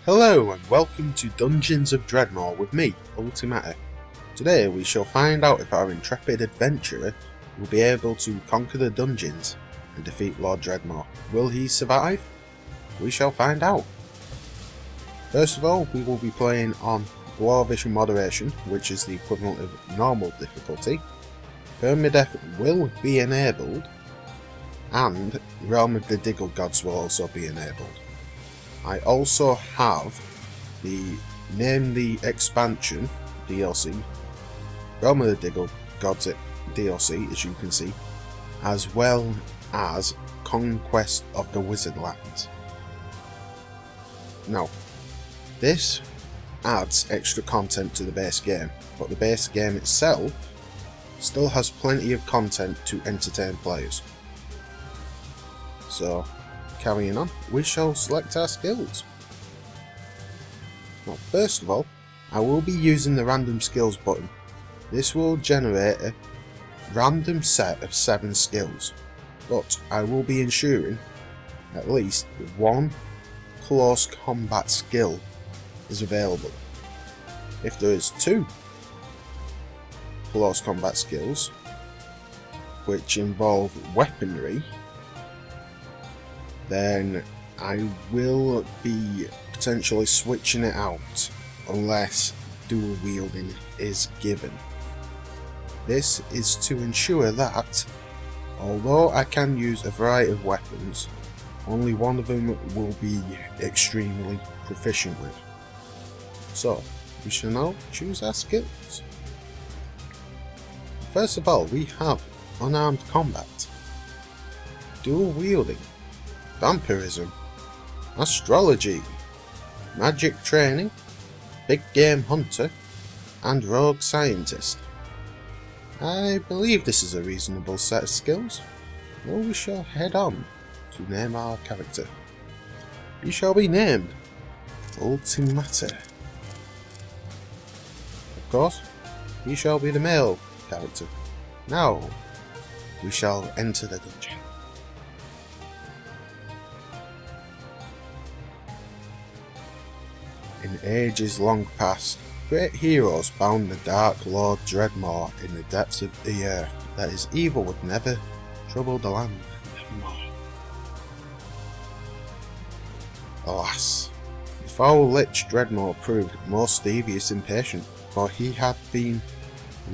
Hello and welcome to Dungeons of Dredmor with me, Ultimata. Today we shall find out if our intrepid adventurer will be able to conquer the dungeons and defeat Lord Dredmor. Will he survive? We shall find out. First of all, we will be playing on Dwarvish Moderation, which is the equivalent of normal difficulty. Permadeath will be enabled, and Realm of the Diggle Gods will also be enabled. I also have the Name the Expansion DLC, Realm of the Diggle Gods DLC, as you can see, as well as Conquest of the Wizardlands. Now, this adds extra content to the base game, but the base game itself still has plenty of content to entertain players. So, carrying on, we shall select our skills. Now, first of all, I will be using the random skills button. This will generate a random set of 7 skills, but I will be ensuring at least one close combat skill is available. If there is 2 close combat skills which involve weaponry, then I will be potentially switching it out unless dual wielding is given. This is to ensure that, although I can use a variety of weapons, only one of them will be extremely proficient with. So, we shall now choose our skills. First of all, we have Unarmed Combat, Dual Wielding, Vampirism, Astrology, Magic Training, Big Game Hunter, and Rogue Scientist. I believe this is a reasonable set of skills. Now we shall head on to name our character. He shall be named Ultimata. Of course, he shall be the male character. Now we shall enter the dungeon. In ages long past, great heroes bound the dark Lord Dredmor in the depths of the earth, that his evil would never trouble the land, nevermore. Alas, the foul lich Dredmor proved most devious and impatient, for he had been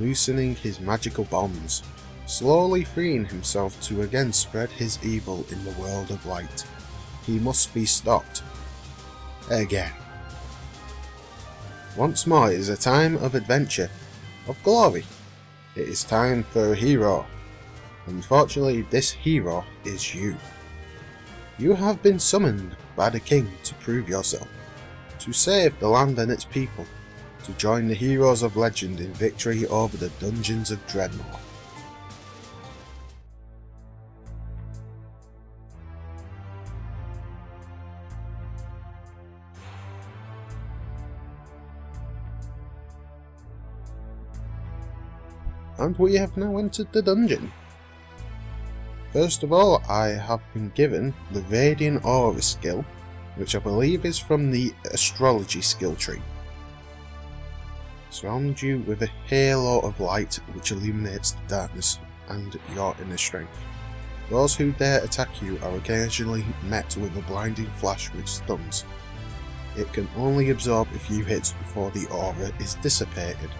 loosening his magical bonds, slowly freeing himself to again spread his evil in the world of light. He must be stopped. Again. Once more it is a time of adventure, of glory. It is time for a hero. Unfortunately, this hero is you. You have been summoned by the king to prove yourself, to save the land and its people, to join the heroes of legend in victory over the Dungeons of Dredmor. And we have now entered the dungeon. First of all, I have been given the Radiant Aura skill, which I believe is from the Astrology skill tree. Surround you with a halo of light which illuminates the darkness and your inner strength. Those who dare attack you are occasionally met with a blinding flash which stuns. It can only absorb a few hits before the aura is dissipated.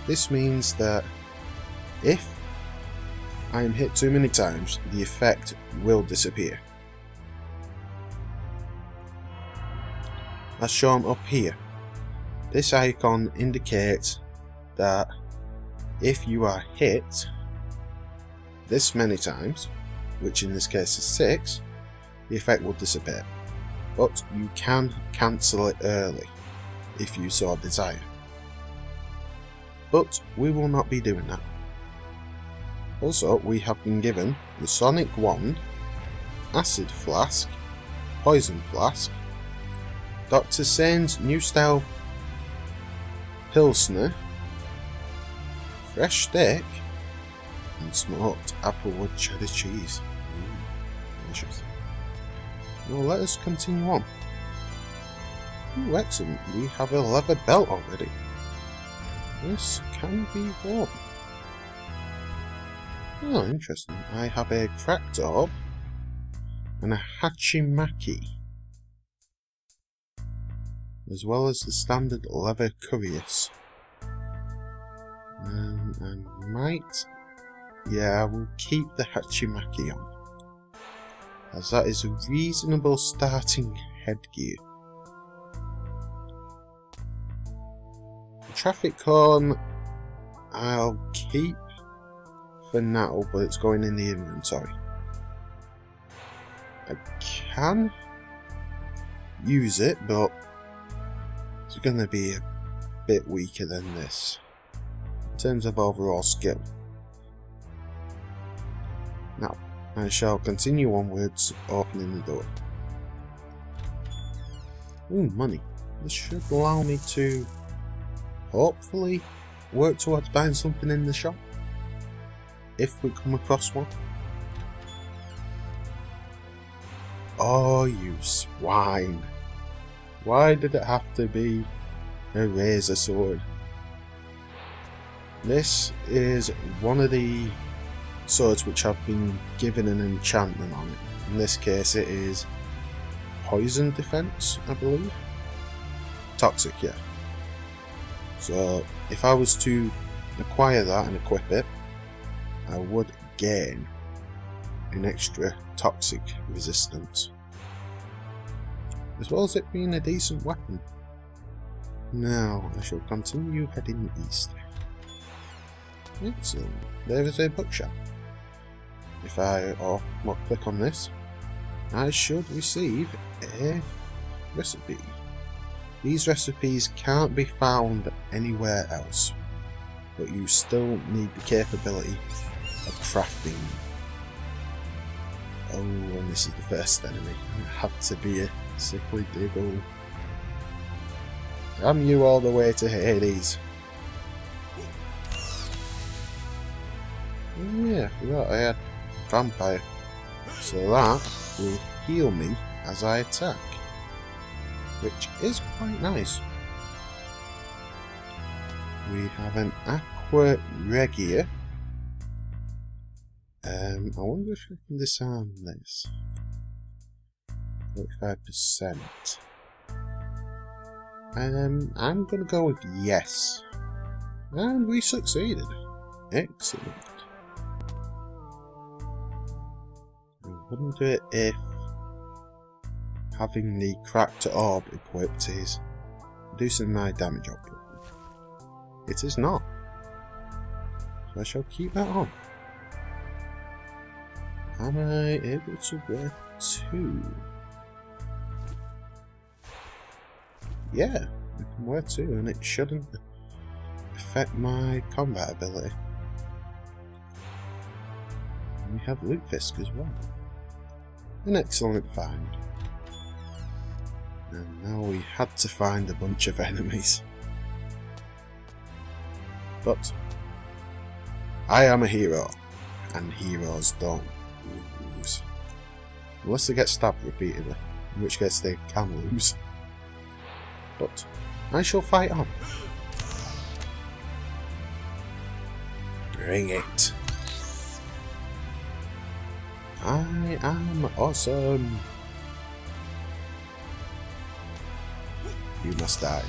This means that if I am hit too many times, the effect will disappear. As shown up here, this icon indicates that if you are hit this many times, which in this case is 6, the effect will dissipate, but you can cancel it early if you so desire. But we will not be doing that. Also, we have been given the Sonic Wand, Acid Flask, Poison Flask, Dr. Sane's new style Pilsner, Fresh Steak, and Smoked Applewood Cheddar Cheese. Delicious. Now let us continue on. Ooh, excellent. We have a leather belt already. This can be worn. Oh, interesting. I have a cracked orb and a hachimaki, as well as the standard leather cuirass. I might... yeah, I will keep the hachimaki on, as that is a reasonable starting headgear. The traffic cone I'll keep for now, but it's going in the inventory. I can use it, but it's going to be a bit weaker than this in terms of overall skill. Now, I shall continue onwards, opening the door. Ooh, money. This should allow me to hopefully work towards buying something in the shop, if we come across one. Oh, you swine. Why did it have to be a razor sword? This is one of the swords which have been given an enchantment on it. In this case it is poison defense, I believe. Toxic, yeah. So if I was to acquire that and equip it, I would gain an extra toxic resistance, as well as it being a decent weapon. Now I shall continue heading east. Excellent. There is a bookshop. If I click on this, I should receive a recipe. These recipes can't be found anywhere else, but you still need the capability of crafting. Oh, and this is the first enemy. It had to be a sickly diggle. Damn you all the way to Hades. Oh yeah, I forgot I had vampire. So that will heal me as I attack, which is quite nice. We have an aqua regia. I wonder if I can disarm this. 45%. I'm gonna go with yes. And we succeeded. Excellent. I wonder if having the cracked orb equipped is reducing my damage output. It is not. So I shall keep that on. Am I able to wear 2? Yeah, I can wear 2 and it shouldn't affect my combat ability. And we have Lutefisk as well. An excellent find. And now we had to find a bunch of enemies. But I am a hero, and heroes don't lose. Unless they get stabbed repeatedly, in which case they can lose. But I shall fight on. Bring it. I am awesome. You must die.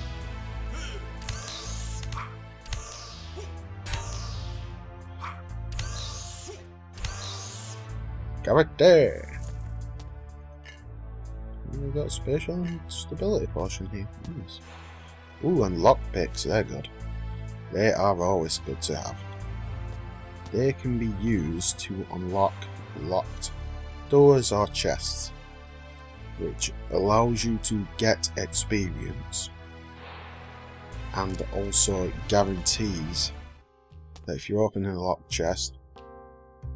Character. We've got a spatial stability potion here. Nice. Ooh, and lockpicks, they're good. They are always good to have. They can be used to unlock locked doors or chests, which allows you to get experience and also guarantees that if you open a locked chest,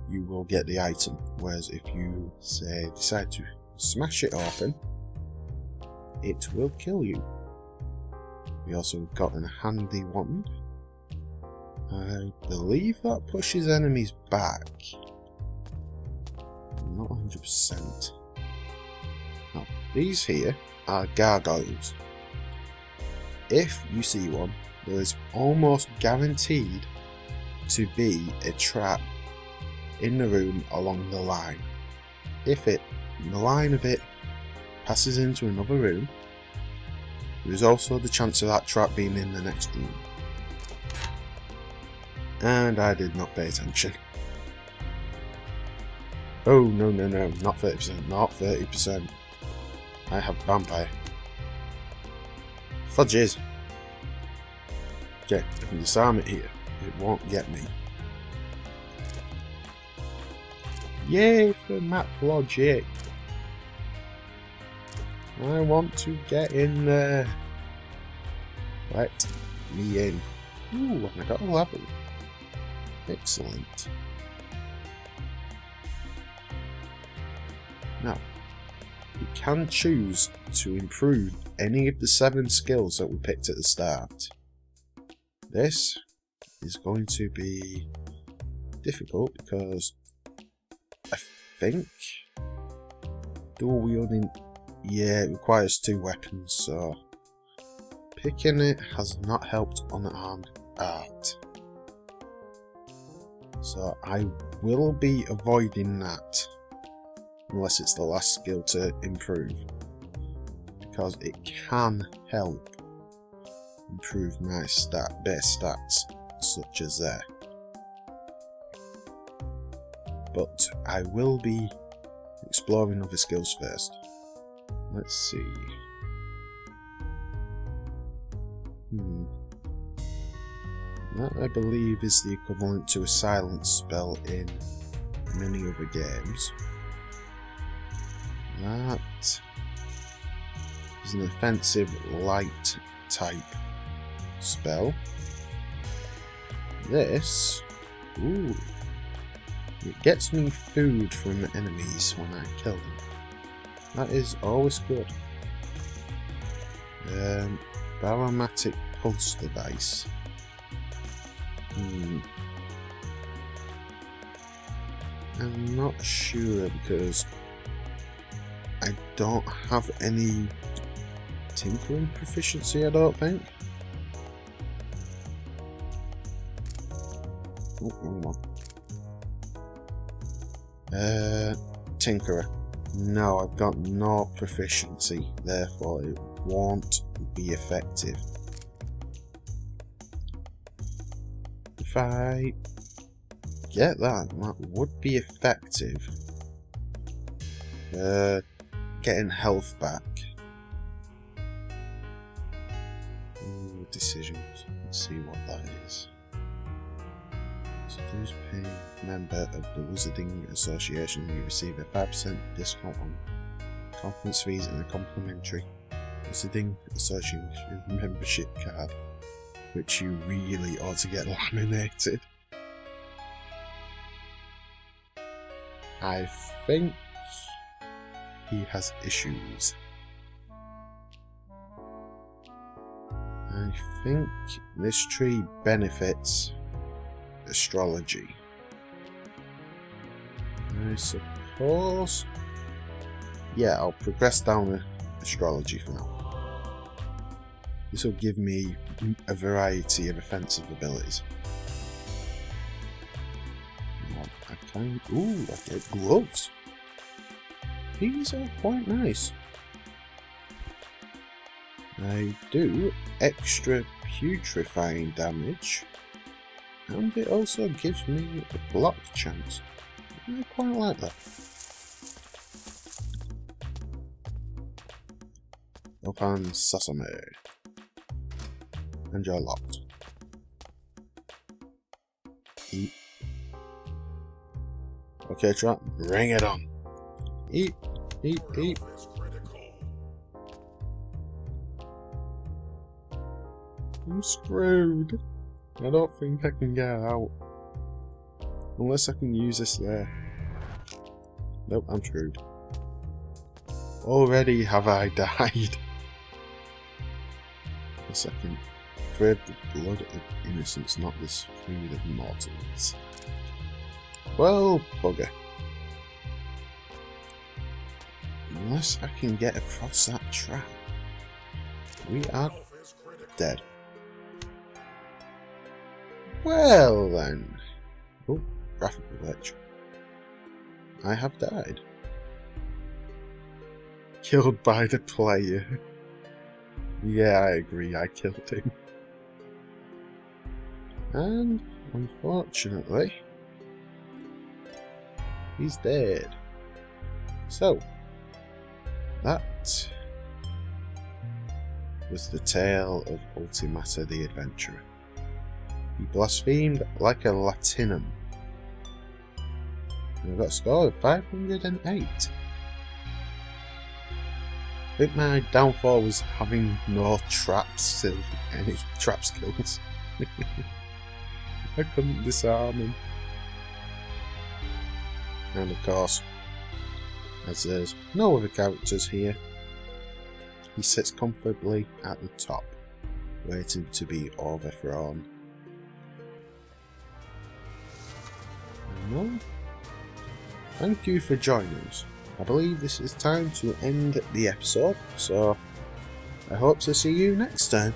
you will get the item. Whereas if you, say, decide to smash it open, it will kill you. We also have got a handy wand. I believe that pushes enemies back. I'm not 100%. Now, these here are gargoyles, if you see one, there is almost guaranteed to be a trap in the room along the line. If the line of it passes into another room, there is also the chance of that trap being in the next room. And I did not pay attention. Oh, no, no, no, not 30%, not 30%. I have vampire. Fudges. Okay, I can disarm it here. It won't get me. Yay for map logic. I want to get in there. Let me in. Ooh, I got a level. Excellent. Now, we can choose to improve any of the 7 skills that we picked at the start. This is going to be difficult because I think dual wielding, yeah, it requires 2 weapons, so picking it has not helped unarmed art. So I will be avoiding that unless it's the last skill to improve, because it can help improve my base stats such as there. But I will be exploring other skills first. Let's see. That I believe is the equivalent to a silence spell in many other games. That is an offensive light type spell. This, ooh, it gets me food from enemies when I kill them. That is always good. Baromatic pulse device. I'm not sure because I don't have any tinkering proficiency, I don't think. Oh, wrong one. Tinkerer. No, I've got no proficiency, therefore it won't be effective. If I get that, that would be effective. Getting health back. Ooh, decisions. Let's see what that is. Seduce paying member of the Wizarding Association, you receive a 5% discount on conference fees and a complimentary Wizarding Association membership card, which you really ought to get laminated. I think he has issues. I think this tree benefits Astrology. I suppose. Yeah, I'll progress down Astrology for now. This will give me a variety of offensive abilities. I can. Ooh, I get gloves. These are quite nice. I do extra putrefying damage, and it also gives me a block chance. I quite like that. Open sesame. And you're locked. Eat. Okay, trap, bring it on. Eat, eat, eat. I'm screwed. I don't think I can get out. Unless I can use this there. Nope, I'm screwed. Already have I died. A second. Crave the blood of innocence, not this food of mortals. Well, bugger. Unless I can get across that trap. We are dead. Well then. Oh, graphical glitch. I have died. Killed by the player. Yeah, I agree, I killed him. And, unfortunately, he's dead. So, that was the tale of Ultimata the Adventurer. He blasphemed like a Latinum. And I got a score of 508. I think my downfall was having no traps, any trap skills. I couldn't disarm him. And of course, as there's no other characters here, he sits comfortably at the top, waiting to be overthrown. And thank you for joining us. I believe this is time to end the episode, so I hope to see you next time.